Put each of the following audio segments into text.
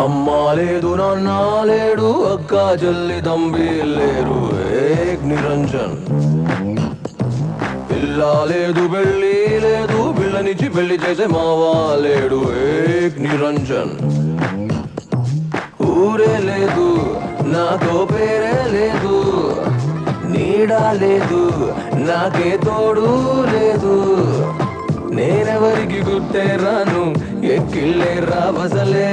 అమ్మా లేదు నాన్న లేడు అక్క చెల్లి తంబి లేరు ఏక్ నిరంజన్ పిల్ల లేదు పెళ్ళి లేదు పిల్లనిచ్చి పెళ్లి చేసే మావా లేడు ఏక్ నిరంజన్ ఊరే లేదు నాతో పేరే లేదు నీడా లేదు నాకే తోడు లేదు నేనెవరికి గుర్తే రాను ఎక్కిళ్ళే రావసలే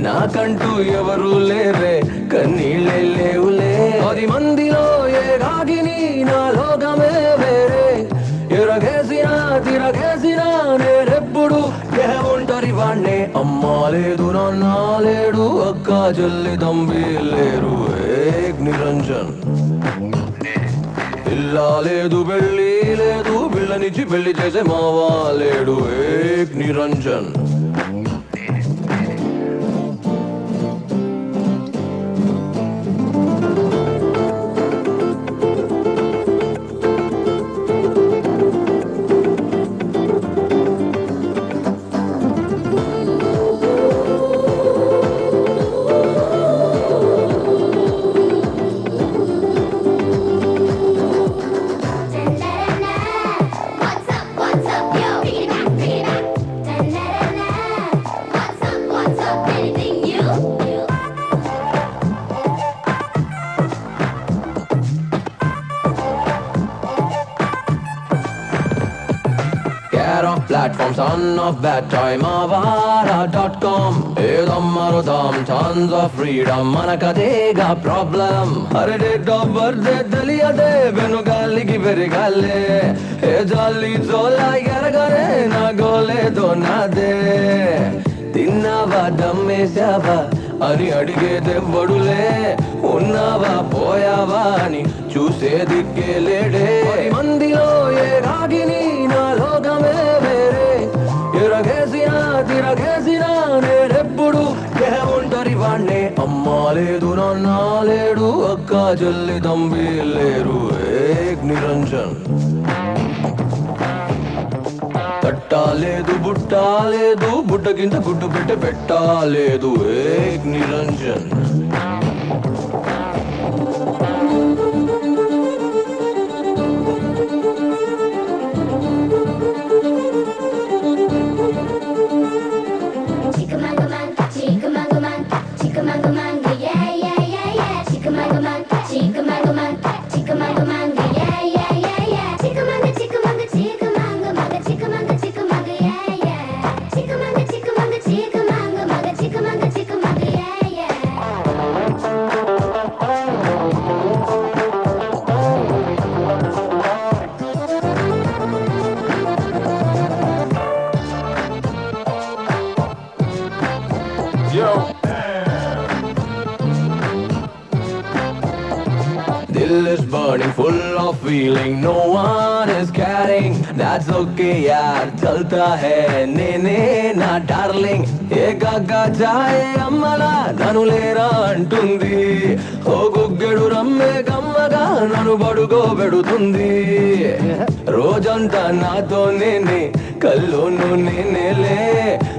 నాకంటూ ఎవరు లేరే కన్నీళ్ళే లేవులే 10 మందిలో ఏ రాగిని నా లోకమే వేరే ఎరగేసినా తిరగేసినా నేనెప్పుడు ఏ ఒంటరి వాణ్ణే అమ్మా లేదు నాన్న లేడు అక్క చెల్లి తంబి లేరు ఏక్ నిరంజన్ పిల్ల లేదు పెళ్ళి లేదు పిల్లనిచ్చి పెళ్లి చేసే మావా లేడు ఏక్ Niranjan Platform son of bad time avara.com edammarodam tons of freedom manakadega problem are date of birth deliyade venugaliki verigale e jalli zola yaragare na gole donade tinnava dammesava అని అడిగేదెవ్వడులే ఉన్నావా పోయావా అని చూసే దిక్కే లేడే 10 మందిలో ఏ రాగిని నా లోకమే వేరే ఎరగేసినా తిరగేసినా నేనెప్పుడు ఏ ఒంటరి వాణ్ణే అమ్మా లేదు నాన్న లేడు అక్క చెల్లి తంబి లేరు ఏక్ నిరంజన్ తట్టాలేదు బుట్టాలేదు బుట్ట కింద గుడ్డు పెట్టాలేదు ఏక్ Niranjan Dill is burning, full of feeling, no one is caring. That's okay, yaar, chalta hai, ne na darling. Ekaga jaye ammala, nanu lera antundi. O guggedu ramme gammaga, nanu badugo bedutundi. Rojanta nato nene, kallonu nene le.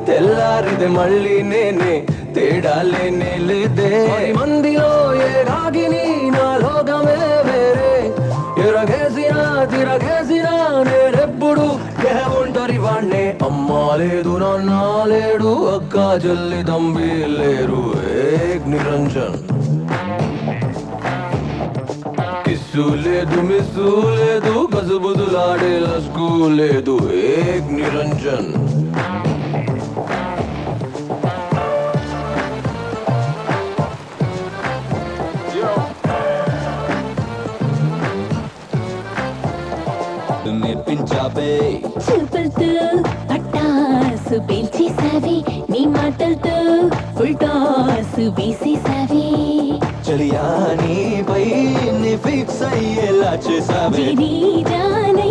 Tellaride malli nene, tedale nele de. 10 mandilo ye ragini na logame vere. ఎరగేసినా తిరగేసినా నేనెప్పుడు ఏ ఒంటరి వాణ్ణే అమ్మా లేదు నాన్న లేడు అక్క చెల్లి తంబి లేరు ఏక్ Niranjan kiss లేదు మిస్సు లేదు గజుబుజులాడే లస్కు లేదు ఏక్ నిరంజన్ నేర్పించావే సూపర్ పట్టాసు పేల్చేసావే నీ మాటలతో ఫుల్ టాస్ వేసేసావే చలియా నీపై ఫిక్స్ అయ్యేలా చేసావే శరీరానై